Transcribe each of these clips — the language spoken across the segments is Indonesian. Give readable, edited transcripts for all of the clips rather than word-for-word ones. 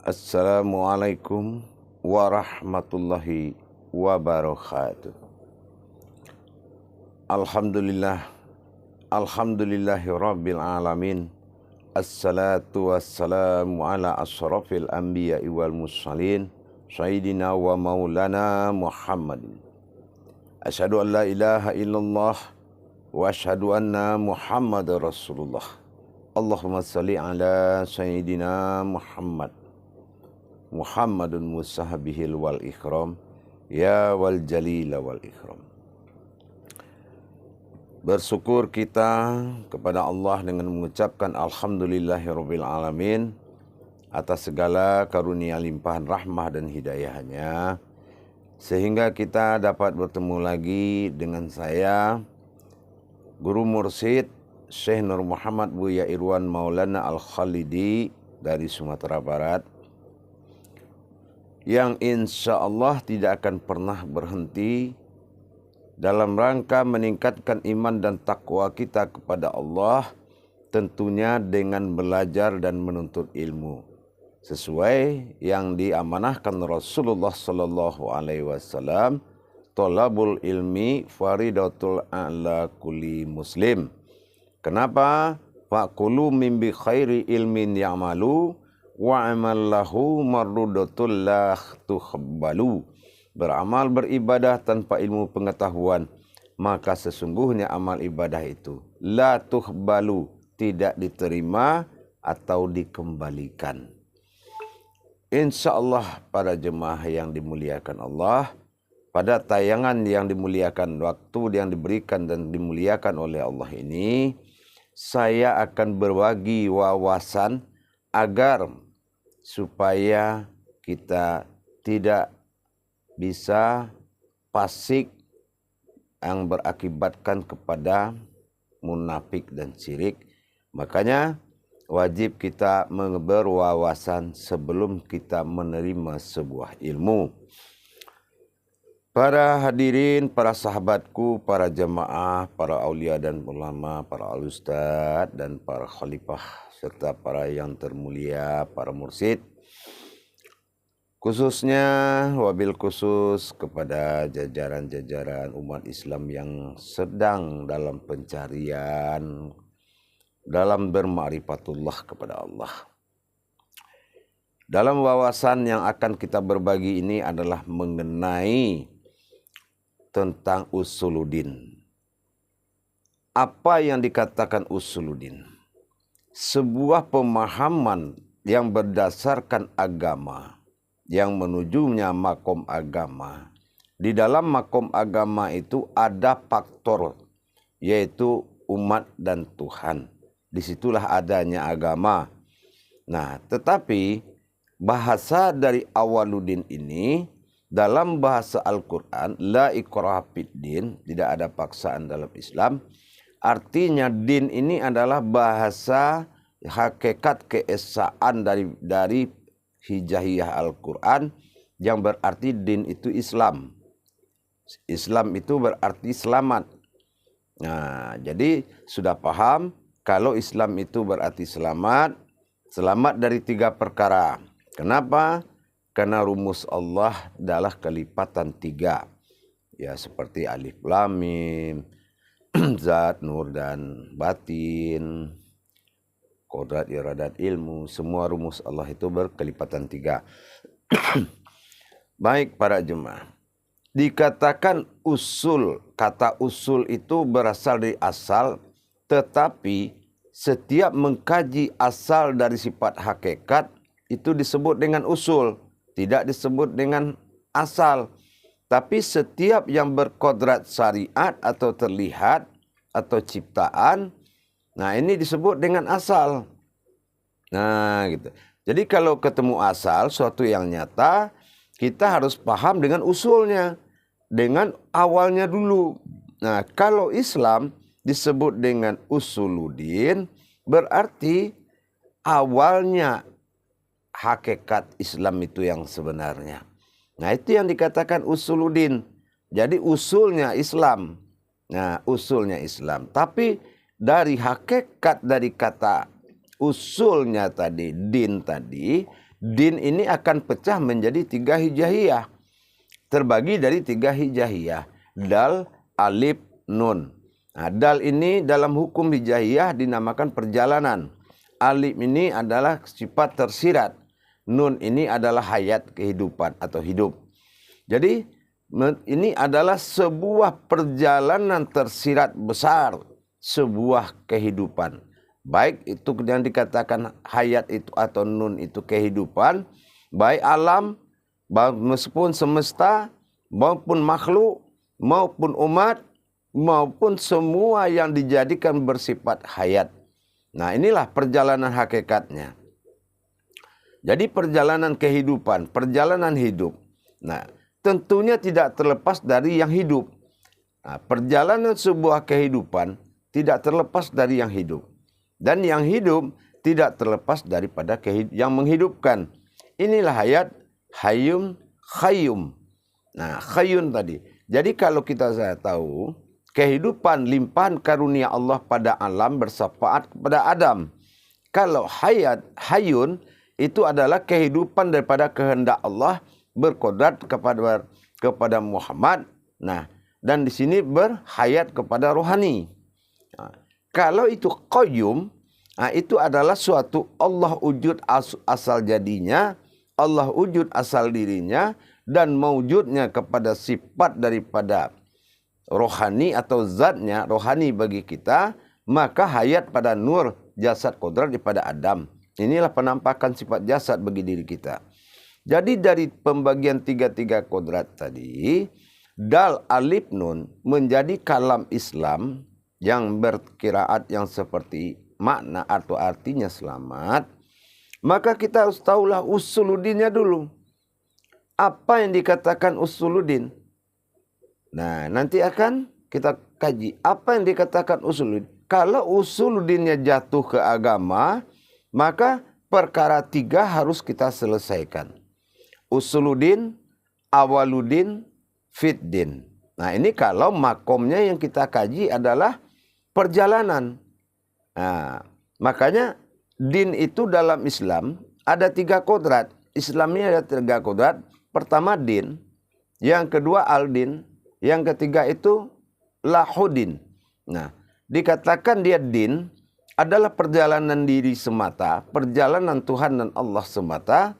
Assalamualaikum warahmatullahi wabarakatuh. Alhamdulillah, alhamdulillahi rabbil alamin. Assalatu wassalamu ala asrafil anbiya'i wal mursalin, sayyidina wa maulana Muhammadin. Asyhadu an la ilaha illallah wa asyhadu anna Muhammadar Rasulullah. Allahumma salli ala sayyidina Muhammadun musahabihil wal ikram, ya wal jalila wal ikram. Bersyukur kita kepada Allah dengan mengucapkan alhamdulillahirabbil alamin atas segala karunia limpahan rahmah dan hidayahnya, sehingga kita dapat bertemu lagi dengan saya, Guru Mursyid Syekh Nur Muhammad Buya Irwan Maulana Al-Khalidi dari Sumatera Barat, yang insya Allah tidak akan pernah berhenti dalam rangka meningkatkan iman dan takwa kita kepada Allah, tentunya dengan belajar dan menuntut ilmu sesuai yang diamanahkan Rasulullah Sallallahu Alaihi Wasallam. Tolabul ilmi faridatul ala kulli muslim. Kenapa? Faqulu min bi khairi ilmin ya'malu wa amallahu mardudatul la tuqbalu. Beramal beribadah tanpa ilmu pengetahuan, maka sesungguhnya amal ibadah itu la tuqbalu, tidak diterima atau dikembalikan. Insya Allah para jemaah yang dimuliakan Allah, pada tayangan yang dimuliakan, waktu yang diberikan dan dimuliakan oleh Allah ini, saya akan berbagi wawasan agar supaya kita tidak bisa fasik yang berakibatkan kepada munafik dan syirik. Makanya wajib kita berwawasan sebelum kita menerima sebuah ilmu. Para hadirin, para sahabatku, para jemaah, para aulia dan ulama, para al-ustad dan para khalifah, serta para yang termulia, para mursyid, khususnya wabil khusus kepada jajaran-jajaran umat Islam yang sedang dalam pencarian, dalam berma'rifatullah kepada Allah. Dalam wawasan yang akan kita berbagi ini adalah mengenai tentang usuluddin. Apa yang dikatakan usuluddin? Sebuah pemahaman yang berdasarkan agama, yang menujunya makom agama. Di dalam makom agama itu ada faktor, yaitu umat dan Tuhan. Disitulah adanya agama. Nah, tetapi bahasa dari awaluddin ini, dalam bahasa Al-Quran, la ikraha fiddin, tidak ada paksaan dalam Islam. Artinya din ini adalah bahasa hakikat keesaan dari hijahiyah Al-Quran, yang berarti din itu Islam. Islam itu berarti selamat. Nah, jadi sudah paham kalau Islam itu berarti selamat. Selamat dari 3 perkara. Kenapa? Karena rumus Allah adalah kelipatan 3. Ya, seperti alif lam mim, zat, nur dan batin, kodrat, iradat, ilmu. Semua rumus Allah itu berkelipatan 3. Baik para jemaah, dikatakan usul. Kata usul itu berasal dari asal, tetapi setiap mengkaji asal dari sifat hakikat itu disebut dengan usul, tidak disebut dengan asal. Tapi setiap yang berkodrat syariat atau terlihat atau ciptaan, nah ini disebut dengan asal. Nah gitu. Jadi kalau ketemu asal, suatu yang nyata, kita harus paham dengan usulnya, dengan awalnya dulu. Nah kalau Islam disebut dengan usuluddin, berarti awalnya hakikat Islam itu yang sebenarnya. Nah itu yang dikatakan usuluddin. Jadi usulnya Islam. Nah usulnya Islam. Tapi dari hakikat dari kata usulnya tadi, din tadi, din ini akan pecah menjadi 3 hijaiyah. Terbagi dari 3 hijaiyah. Dal, alif, nun. Nah, dal ini dalam hukum hijaiyah dinamakan perjalanan. Alif ini adalah sifat tersirat. Nun ini adalah hayat, kehidupan atau hidup. Jadi ini adalah sebuah perjalanan tersirat besar. Sebuah kehidupan. Baik itu yang dikatakan hayat itu atau nun itu kehidupan. Baik alam, meskipun semesta, maupun makhluk, maupun umat, maupun semua yang dijadikan bersifat hayat. Nah, inilah perjalanan hakikatnya. Jadi perjalanan kehidupan, perjalanan hidup. Nah, tentunya tidak terlepas dari yang hidup. Nah, perjalanan sebuah kehidupan tidak terlepas dari yang hidup. Dan yang hidup tidak terlepas daripada yang menghidupkan. Inilah hayat, hayyum, khayyum. Nah, khayyun tadi. Jadi kalau kita tahu, kehidupan limpahan karunia Allah pada alam bersyafaat kepada Adam. Kalau hayat, hayyun, itu adalah kehidupan daripada kehendak Allah berkodrat kepada Muhammad. Nah, dan di sini berhayat kepada rohani. Nah, kalau itu qayyum, nah itu adalah suatu Allah wujud asal jadinya, Allah wujud asal dirinya, dan mewujudnya kepada sifat daripada rohani atau zatnya, rohani bagi kita, maka hayat pada nur jasad kodrat daripada Adam. Inilah penampakan sifat jasad bagi diri kita. Jadi dari pembagian 3 kodrat tadi, dal, alif, nun menjadi kalam Islam yang berkiraat yang seperti makna atau artinya selamat, maka kita harus tahulah usuluddinnya dulu. Apa yang dikatakan usuluddin? Nah, nanti akan kita kaji apa yang dikatakan usuluddin. Kalau usuluddinnya jatuh ke agama, maka perkara 3 harus kita selesaikan. Usuluddin, awaluddin, fiddin. Nah, ini kalau makomnya yang kita kaji adalah perjalanan. Nah, makanya din itu dalam Islam ada 3 kodrat. Islamnya ada 3 kodrat. Pertama din, yang kedua al-din, yang ketiga itu lahudin. Nah, dikatakan dia din adalah perjalanan diri semata, perjalanan Tuhan dan Allah semata,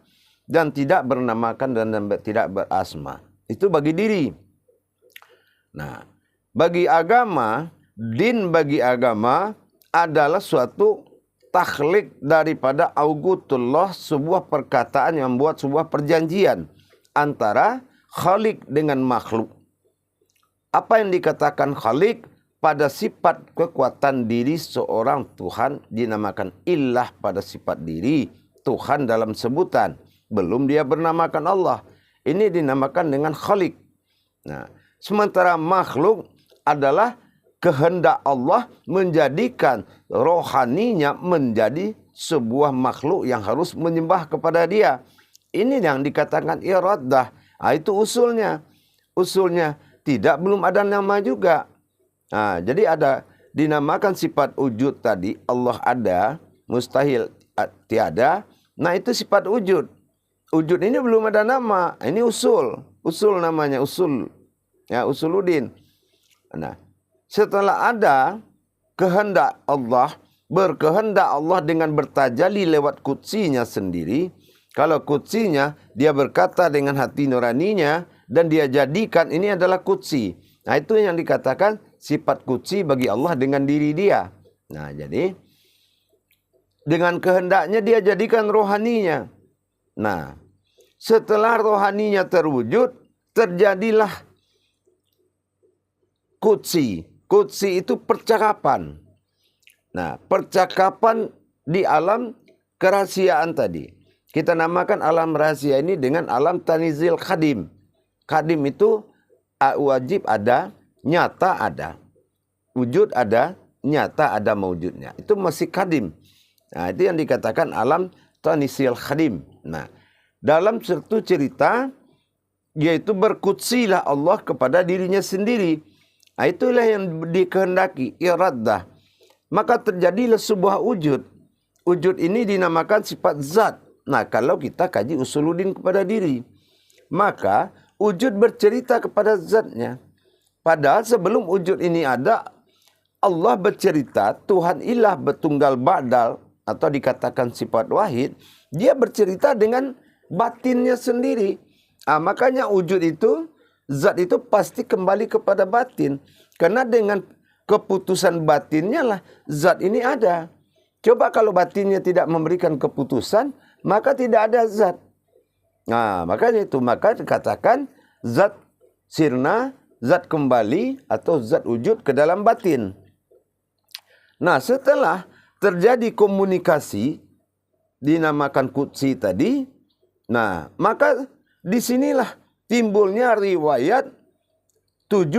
dan tidak bernamakan dan tidak berasma. Itu bagi diri. Nah, bagi agama, din bagi agama adalah suatu takhlik daripada augutullah, sebuah perkataan yang membuat sebuah perjanjian antara khalik dengan makhluk. Apa yang dikatakan khalik? Pada sifat kekuatan diri seorang Tuhan dinamakan ilah pada sifat diri Tuhan dalam sebutan. Belum dia bernamakan Allah. Ini dinamakan dengan khalik. Nah, sementara makhluk adalah kehendak Allah menjadikan rohaninya menjadi sebuah makhluk yang harus menyembah kepada dia. Ini yang dikatakan iradah. Nah, itu usulnya. Usulnya belum ada nama juga. Nah, jadi ada dinamakan sifat wujud tadi, Allah ada, mustahil tiada. Nah, itu sifat wujud. Wujud ini belum ada nama. Ini usul. Usul namanya, usul. Ya, usuluddin. Nah, setelah ada kehendak Allah, berkehendak Allah dengan bertajali lewat kutsinya sendiri. Kalau kutsinya, dia berkata dengan hati nuraninya, dan dia jadikan ini adalah kutsi. Nah, itu yang dikatakan sifat kutsi bagi Allah dengan diri dia. Nah, jadi dengan kehendaknya dia jadikan rohaninya. Nah, setelah rohaninya terwujud, terjadilah kutsi. Kutsi itu percakapan. Nah, percakapan di alam kerahasiaan tadi. Kita namakan alam rahasia ini dengan alam tanizil khadim. Khadim itu wajib ada, nyata ada. Wujud ada, nyata ada mewujudnya. Itu masih khadim. Nah, itu yang dikatakan alam tanizil khadim. Nah, dalam satu cerita, yaitu berkutsilah Allah kepada dirinya sendiri. Nah, itulah yang dikehendaki, iradah. Maka terjadilah sebuah wujud. Wujud ini dinamakan sifat zat. Nah, kalau kita kaji usuluddin kepada diri, maka wujud bercerita kepada zatnya. Padahal sebelum wujud ini ada, Allah bercerita, Tuhan ilah bertunggal ba'dal, atau dikatakan sifat wahid, dia bercerita dengan batinnya sendiri. Makanya wujud itu, zat itu pasti kembali kepada batin. Karena dengan keputusan batinnya lah zat ini ada. Coba kalau batinnya tidak memberikan keputusan, maka tidak ada zat. Nah, makanya itu, maka dikatakan zat sirna, zat kembali atau zat wujud ke dalam batin. Nah, setelah terjadi komunikasi dinamakan qudsi tadi, nah, maka disinilah timbulnya riwayat 7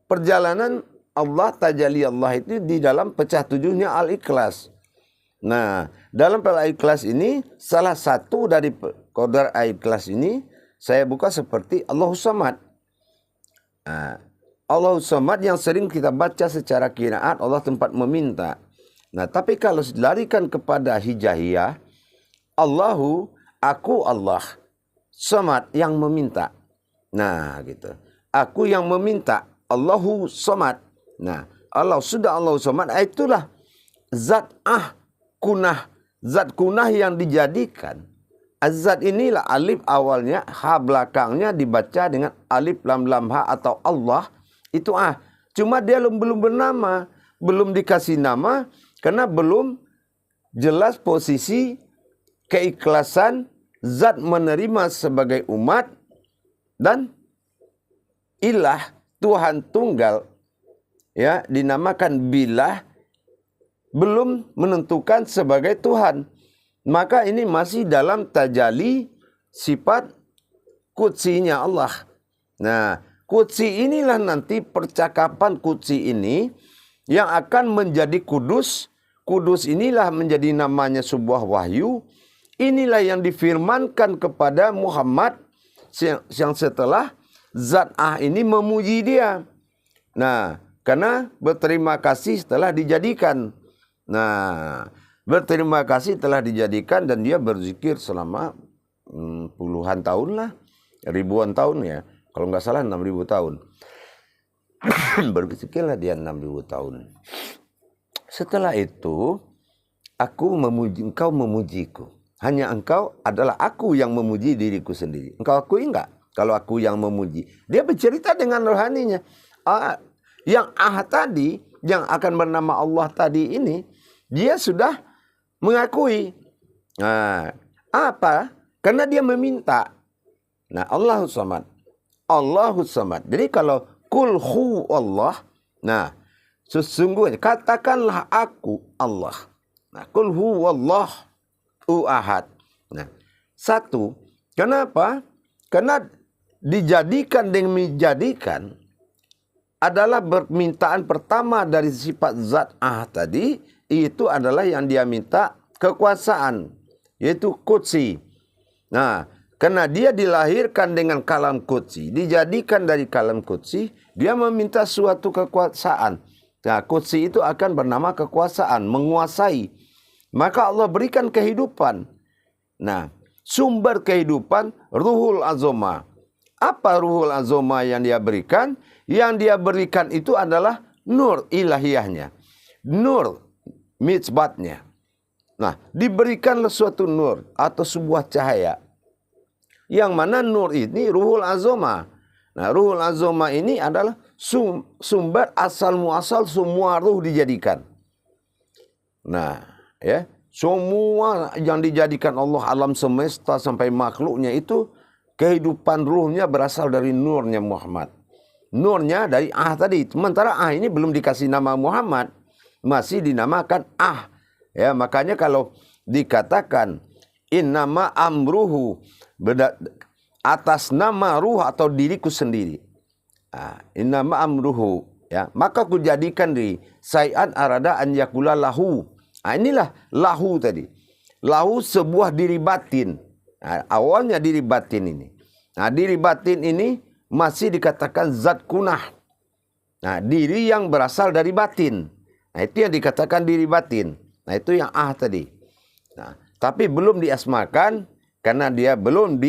perjalanan Allah tajalli Allah itu di dalam pecah 7-nya Al-Ikhlas. Nah, dalam Al-Ikhlas ini salah satu dari qadar Al-Ikhlas ini saya buka seperti Allahus Samad. Nah, Allahus Samad yang sering kita baca secara qiraat, Allah tempat meminta. Nah, tapi kalau dilarikan kepada hijaiyah, Allahu, aku Allah, Samad yang meminta. Nah, gitu. Aku yang meminta, Allahu Samad. Nah, Allah sudah Allahu Samad, itulah zat kunah. Zat kunah yang dijadikan. Zat inilah alif awalnya, ha belakangnya dibaca dengan alif lam lam ha atau Allah. Itu Cuma dia belum bernama, belum dikasih nama, karena belum jelas posisi keikhlasan zat menerima sebagai umat dan ilah Tuhan tunggal, ya, dinamakan bilah, belum menentukan sebagai Tuhan. Maka ini masih dalam tajalli sifat qudsinya Allah. Nah, qudsi inilah nanti percakapan qudsi ini yang akan menjadi kudus. Kudus inilah menjadi namanya sebuah wahyu. Inilah yang difirmankan kepada Muhammad yang setelah zat ini memuji dia. Nah, karena berterima kasih setelah dijadikan. Nah, berterima kasih telah dijadikan dan dia berzikir selama puluhan tahun lah, ribuan tahun ya. Kalau nggak salah 6.000 tahun. Berzikirlah dia 6.000 tahun. Setelah itu, aku memuji, engkau memujiku. Hanya engkau adalah aku yang memuji diriku sendiri. Engkau akui enggak? Kalau aku yang memuji. Dia bercerita dengan rohaninya. Yang tadi, yang akan bernama Allah tadi ini, dia sudah mengakui. Nah, apa? Karena dia meminta. Nah, Allahus Samad. Allahus Samad. Jadi kalau kul hu Allah, nah, sesungguhnya katakanlah aku Allah. Nah, kul hu Allah ahad. Nah, satu. Kenapa? Karena dijadikan dengan menjadikan adalah permintaan pertama dari sifat zat tadi, itu adalah yang dia minta kekuasaan, yaitu qudsi. Nah, karena dia dilahirkan dengan kalam qudsi, dijadikan dari kalam qudsi, dia meminta suatu kekuasaan. Nah, qudsi itu akan bernama kekuasaan, menguasai. Maka Allah berikan kehidupan. Nah, sumber kehidupan ruhul azoma. Apa ruhul azoma yang dia berikan? Yang dia berikan itu adalah nur ilahiyahnya. Nur misbatnya. Nah, diberikanlah suatu nur atau sebuah cahaya. Yang mana nur ini ruhul azoma. Nah, ruhul azoma ini adalah sumber asal muasal semua ruh dijadikan. Nah, ya, semua yang dijadikan Allah alam semesta sampai makhluknya itu kehidupan ruhnya berasal dari nurnya Muhammad. Nurnya dari tadi. Sementara ini belum dikasih nama Muhammad, masih dinamakan Ya, makanya kalau dikatakan innama amruhu atas nama ruh atau diriku sendiri. Innama amruhu, ya, maka ku jadikan diri sayan arada an yakula lahu. Inilah lahu tadi. Lahu sebuah diri batin. Awalnya diri batin ini. Nah, diri batin ini masih dikatakan zat kunah. Nah, diri yang berasal dari batin. Nah, itu yang dikatakan diri batin. Nah, itu yang tadi. Nah, tapi belum diasmakan karena dia belum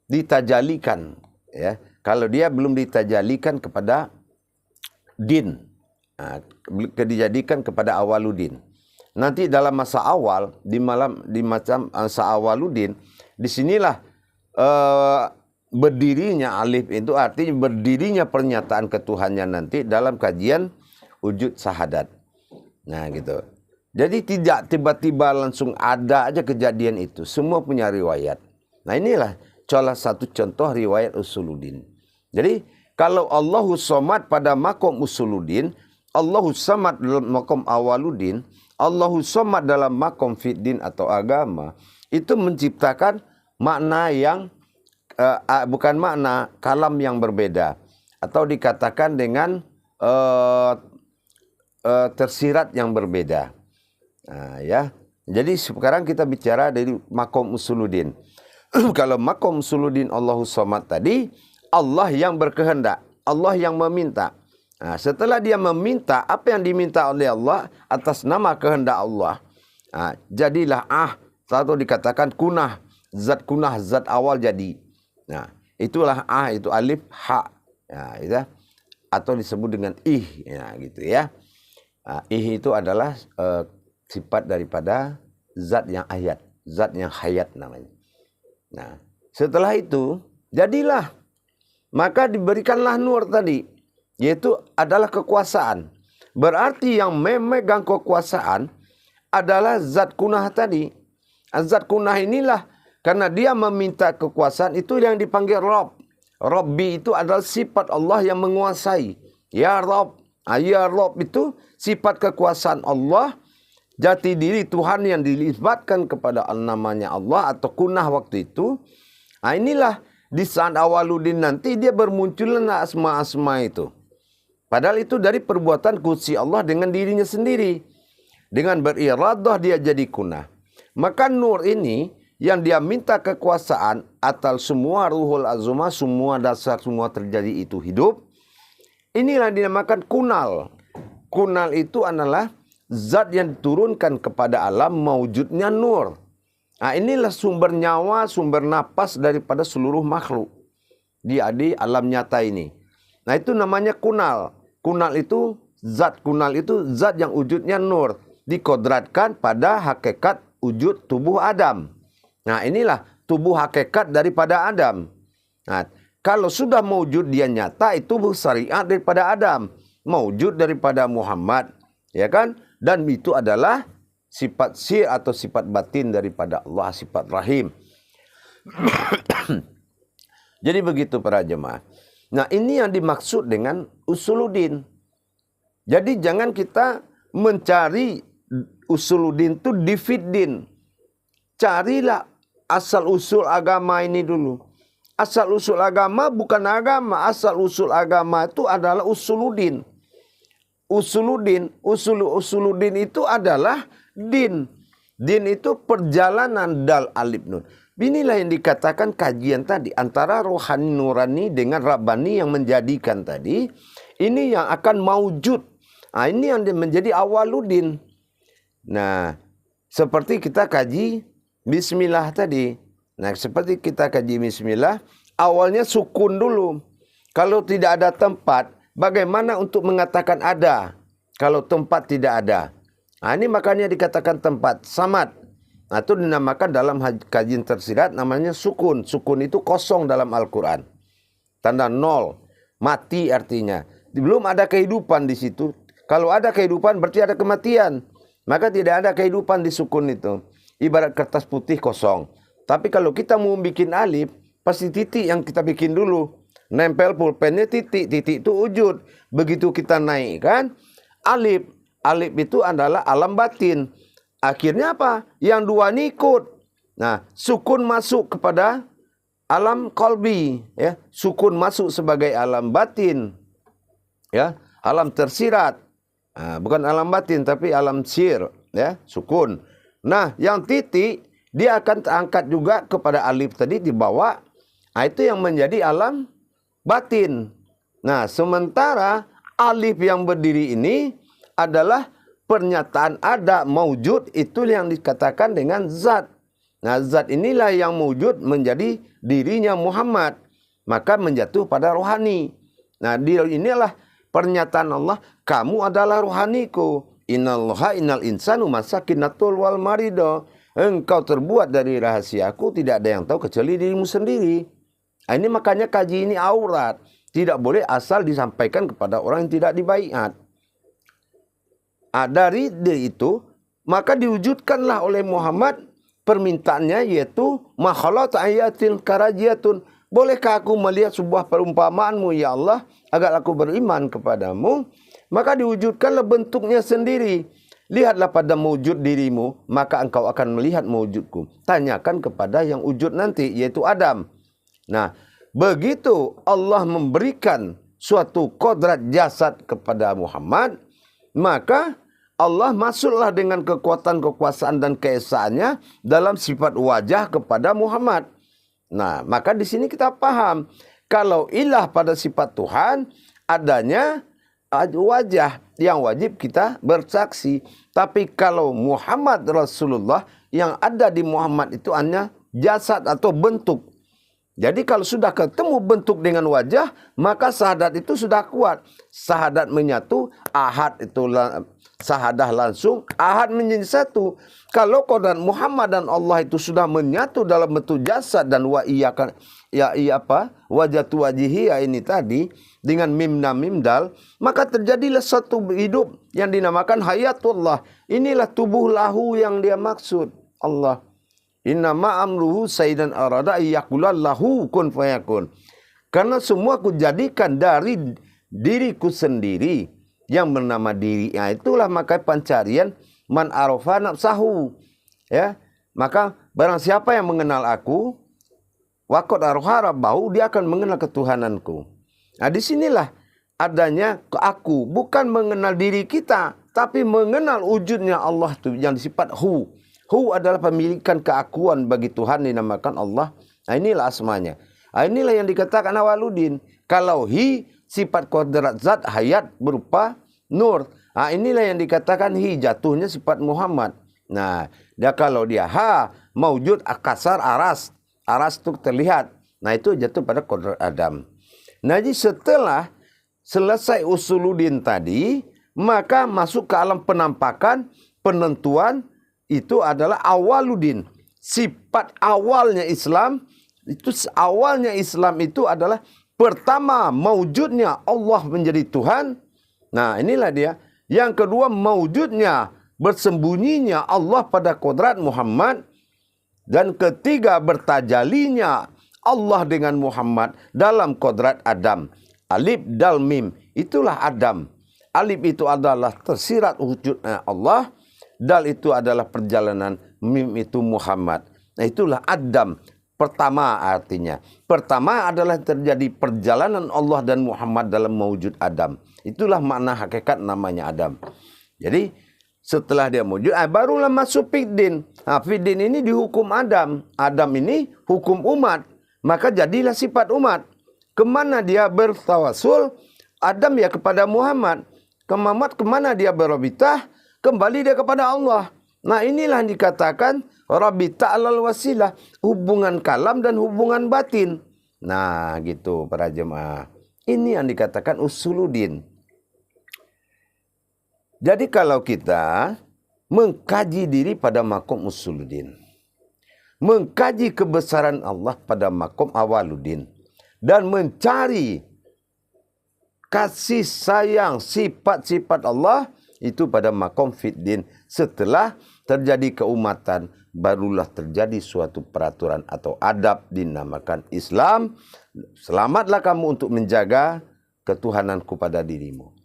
ditajalikan. Ya, kalau dia belum ditajalikan kepada din, dijadikan kepada awaludin. Nanti dalam masa awal, di macam masa awaludin, disinilah berdirinya alif itu artinya berdirinya pernyataan ketuhannya nanti dalam kajian wujud syahadat. Nah gitu. Jadi tidak tiba-tiba langsung ada aja kejadian itu. Semua punya riwayat. Nah inilah salah satu contoh riwayat usuluddin. Jadi kalau Allahus Somad pada makom usuluddin, Allahus Samad dalam makom awaluddin, Allahus Somad dalam makom fiddin atau agama, itu menciptakan makna yang bukan makna kalam yang berbeda, atau dikatakan dengan tersirat yang berbeda. Nah, ya. Jadi sekarang kita bicara dari makom usuluddin. Kalau makom usuluddin Allahus Somad tadi, Allah yang berkehendak, Allah yang meminta. Nah, setelah dia meminta, apa yang diminta oleh Allah atas nama kehendak Allah, jadilah satu dikatakan kunah, zat awal jadi. Nah, itulah itu alif ha, ya, atau disebut dengan ya, gitu ya. Itu adalah sifat daripada zat yang hayat namanya. Nah, setelah itu jadilah, maka diberikanlah nur tadi, yaitu adalah kekuasaan. Berarti yang memegang kekuasaan adalah zat kunah tadi. Zat kunah inilah, karena dia meminta kekuasaan, itu yang dipanggil Rabb. Rabbi itu adalah sifat Allah yang menguasai. Ya Rabb. Ya Rabb itu sifat kekuasaan Allah, jati diri Tuhan yang dilisbatkan kepada namanya Allah atau kunah waktu itu. Inilah di saat awaludin nanti dia bermunculan asma-asma itu. Padahal itu dari perbuatan kudsi Allah dengan dirinya sendiri. Dengan beriradah dia jadi kunah. Maka nur ini yang dia minta kekuasaan atas semua ruhul azumah, semua dasar, semua terjadi itu hidup. Inilah dinamakan kunal. Kunal itu adalah zat yang diturunkan kepada alam mewujudnya nur. Nah, inilah sumber nyawa, sumber napas daripada seluruh makhluk di alam nyata ini. Nah, itu namanya kunal. Kunal itu zat yang wujudnya nur, dikodratkan pada hakikat wujud tubuh Adam. Nah, inilah tubuh hakikat daripada Adam. Nah, kalau sudah mewujud dia nyata, itu syariat daripada Adam, mewujud daripada Muhammad, ya kan? Dan itu adalah sifat sir atau sifat batin daripada Allah, sifat rahim. Jadi begitu para jemaah. Nah, ini yang dimaksud dengan usuluddin. Jadi jangan kita mencari usuluddin itu di fiddin. Carilah asal usul agama ini dulu. Asal usul agama bukan agama. Asal usul agama itu adalah usuluddin. Usuluddin itu adalah din. Din itu perjalanan dal alif nun. Inilah yang dikatakan kajian tadi antara rohani nurani dengan rabbani yang menjadikan tadi. Ini yang akan mawujud. Nah, ini yang menjadi awaludin. Nah, seperti kita kaji bismillah tadi. Nah, seperti kita kaji bismillah, awalnya sukun dulu. Kalau tidak ada tempat, bagaimana untuk mengatakan ada? Kalau tempat tidak ada. Nah, ini makanya dikatakan tempat samad. Nah, itu dinamakan dalam kajian tersirat namanya sukun. Sukun itu kosong dalam Al-Quran. Tanda nol. Mati artinya. Belum ada kehidupan di situ. Kalau ada kehidupan berarti ada kematian. Maka tidak ada kehidupan di sukun itu. Ibarat kertas putih kosong. Tapi kalau kita mau bikin alif, pasti titik yang kita bikin dulu. Nempel pulpennya titik. Titik itu wujud. Begitu kita naikkan alif. Alif itu adalah alam batin. Akhirnya apa? Yang dua ini ikut. Nah, sukun masuk kepada alam qalbi, ya. Sukun masuk sebagai alam batin. Ya, alam tersirat. Nah, bukan alam batin tapi alam sir, ya, sukun. Nah, yang titik dia akan terangkat juga kepada alif tadi dibawa. Nah, itu yang menjadi alam batin. Nah, sementara alif yang berdiri ini adalah pernyataan ada, maujud, itu yang dikatakan dengan zat. Nah, zat inilah yang maujud menjadi dirinya Muhammad. Maka menjatuh pada rohani. Nah, inilah pernyataan Allah, kamu adalah rohaniku. Innallaha innal insanu masakinatul wal marido. Engkau terbuat dari rahasiaku, tidak ada yang tahu kecuali dirimu sendiri. Nah, ini makanya kaji ini aurat. Tidak boleh asal disampaikan kepada orang yang tidak dibaiat. Dari itu, maka diwujudkanlah oleh Muhammad permintaannya, yaitu makhalat ayatin karajiyatun. Bolehkah aku melihat sebuah perumpamaanmu ya Allah, agar aku beriman kepadamu? Maka diwujudkanlah bentuknya sendiri. Lihatlah pada mewujud dirimu, maka engkau akan melihat mewujudku. Tanyakan kepada yang wujud nanti, yaitu Adam. Nah, begitu Allah memberikan suatu kodrat jasad kepada Muhammad, maka Allah masuklah dengan kekuatan, kekuasaan dan keesaannya dalam sifat wajah kepada Muhammad. Nah, maka di sini kita paham kalau ilah pada sifat Tuhan adanya wajah yang wajib kita bersaksi. Tapi kalau Muhammad Rasulullah, yang ada di Muhammad itu hanya jasad atau bentuk. Jadi kalau sudah ketemu bentuk dengan wajah, maka syahadat itu sudah kuat. Syahadat menyatu, ahad itu syahadah langsung, ahad menjadi satu. Kalau kodrat Muhammad dan Allah itu sudah menyatu dalam bentuk jasad dan wajatu wajihi ini tadi dengan mimna mimdal, maka terjadilah satu hidup yang dinamakan hayatullah. Inilah tubuh lahu yang dia maksud Allah. Inna ma'amruhu sayyidan arada iyakulan lahu kun fayakun. Karena semua ku jadikan dari diriku sendiri yang bernama diri. Nah, itulah maka pencarian man arafa nafsahu. Ya, maka barang siapa yang mengenal aku, waqad arafa rabbahu, dia akan mengenal ketuhananku. Nah, disinilah adanya aku, bukan mengenal diri kita, tapi mengenal wujudnya Allah itu yang disifat hu. Hu adalah pemilikan keakuan bagi Tuhan dinamakan Allah. Nah, inilah asmanya. Nah, inilah yang dikatakan Awwaluddin. Kalau hi sifat kodrat zat hayat berupa nur. Nah, inilah yang dikatakan hi jatuhnya sifat Muhammad. Nah, kalau dia ha maujud akasar aras. Aras itu terlihat. Nah, itu jatuh pada kodrat Adam. Nah, jadi setelah selesai Usuluddin tadi, maka masuk ke alam penampakan, penentuan. Itu adalah Awwaluddin. Sifat awalnya Islam, itu adalah pertama maujudnya Allah menjadi Tuhan. Nah, inilah dia. Yang kedua maujudnya, bersembunyinya Allah pada kodrat Muhammad. Dan ketiga bertajalinya Allah dengan Muhammad dalam kodrat Adam. Alif dal mim, itulah Adam. Alif itu adalah tersirat wujudnya Allah. Dal itu adalah perjalanan, mim itu Muhammad. Nah, itulah Adam. Pertama artinya. Pertama adalah terjadi perjalanan Allah dan Muhammad dalam mewujud Adam. Itulah makna hakikat namanya Adam. Jadi setelah dia wujud, barulah masuk fiddin. Nah, fiddin ini dihukum Adam. Adam ini hukum umat. Maka jadilah sifat umat. Kemana dia bertawasul? Adam ya kepada Muhammad. Muhammad kemana dia berobitah? Kembali dia kepada Allah. Nah, inilah yang dikatakan Rabbi ta'alal wasilah. Hubungan kalam dan hubungan batin. Nah, gitu para jemaah. Ini yang dikatakan Usuluddin. Jadi kalau kita mengkaji diri pada makom Usuluddin, mengkaji kebesaran Allah pada makom Awwaluddin, dan mencari kasih sayang sifat-sifat Allah, itu pada makom fiddin. Setelah terjadi keumatan, barulah terjadi suatu peraturan atau adab dinamakan Islam. Selamatlah kamu untuk menjaga ketuhananku pada dirimu.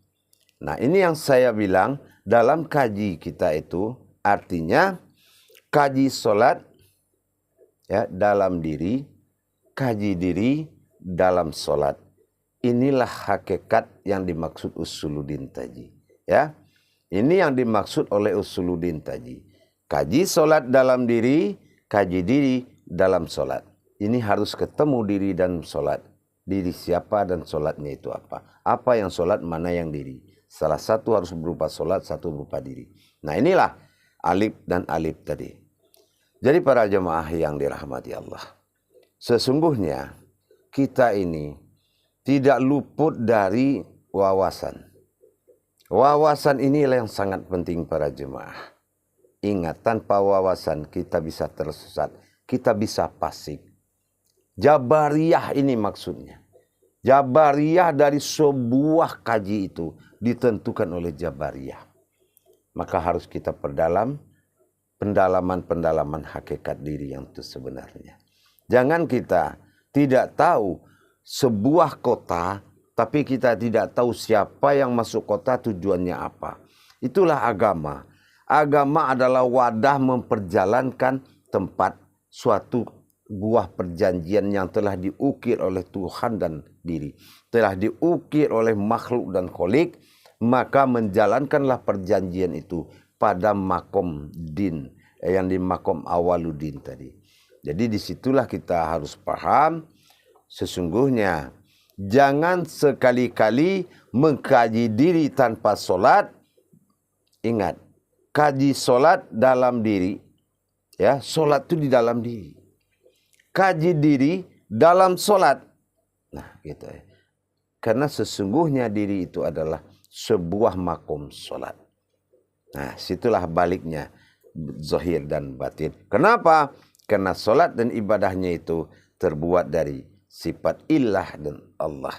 Nah, ini yang saya bilang dalam kaji kita itu artinya kaji solat ya dalam diri, kaji diri dalam solat. Inilah hakikat yang dimaksud Usuluddin tadi. Ya. Ini yang dimaksud oleh Usuluddin tadi. Kaji solat dalam diri, kaji diri dalam solat. Ini harus ketemu diri dan solat. Diri siapa dan solatnya itu apa. Apa yang solat, mana yang diri. Salah satu harus berupa solat, satu berupa diri. Nah inilah alif dan alif tadi. Jadi para jemaah yang dirahmati Allah, sesungguhnya kita ini tidak luput dari wawasan. Wawasan inilah yang sangat penting para jemaah. Ingat, tanpa wawasan kita bisa tersesat, kita bisa fasik. Jabariyah ini maksudnya. Jabariyah dari sebuah kaji itu ditentukan oleh Jabariyah. Maka harus kita perdalam pendalaman hakikat diri yang itu sebenarnya. Jangan kita tidak tahu sebuah kota, tapi kita tidak tahu siapa yang masuk kota, tujuannya apa. Itulah agama. Agama adalah wadah memperjalankan tempat suatu buah perjanjian yang telah diukir oleh Tuhan dan diri. Telah diukir oleh makhluk dan kholik, maka menjalankanlah perjanjian itu pada makom din, yang di makom awaludin tadi. Jadi disitulah kita harus paham, sesungguhnya jangan sekali-kali mengkaji diri tanpa solat. Ingat, kaji solat dalam diri, ya, solat itu di dalam diri. Kaji diri dalam solat. Nah, gitu ya. Karena sesungguhnya diri itu adalah sebuah makom solat. Nah, situlah baliknya zahir dan batin. Kenapa? Karena solat dan ibadahnya itu terbuat dari sifat ilah dan Allah,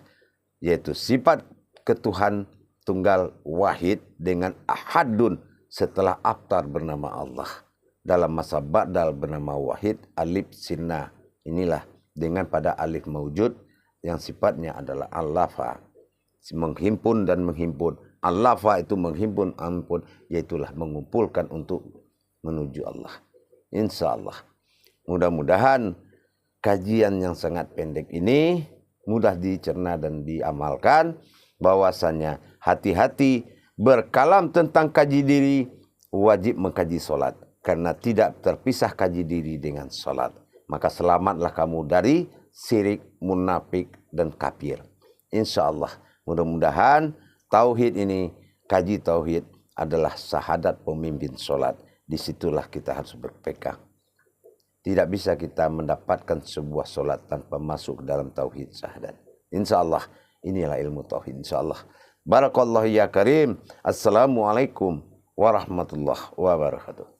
yaitu sifat ketuhan tunggal wahid dengan ahadun setelah abtar bernama Allah. Dalam masa ba'dal bernama wahid, alif sinna. Inilah dengan pada alif maujud yang sifatnya adalah allafa, menghimpun dan menghimpun. Allafa itu menghimpun, ampun, yaitulah mengumpulkan untuk menuju Allah. Insya Allah. Mudah-mudahan kajian yang sangat pendek ini mudah dicerna dan diamalkan, bahwasanya hati-hati berkalam tentang kaji diri, wajib mengkaji solat. Karena tidak terpisah kaji diri dengan solat. Maka selamatlah kamu dari syirik, munafik, dan kafir. Insya Allah. Mudah-mudahan tauhid ini, kaji tauhid adalah syahadat pemimpin solat. Disitulah kita harus berpegang. Tidak bisa kita mendapatkan sebuah solat tanpa masuk dalam tauhid syahadat. Insya Allah inilah ilmu tauhid. Insya Allah. Barakallahu ya karim. Assalamualaikum warahmatullahi wabarakatuh.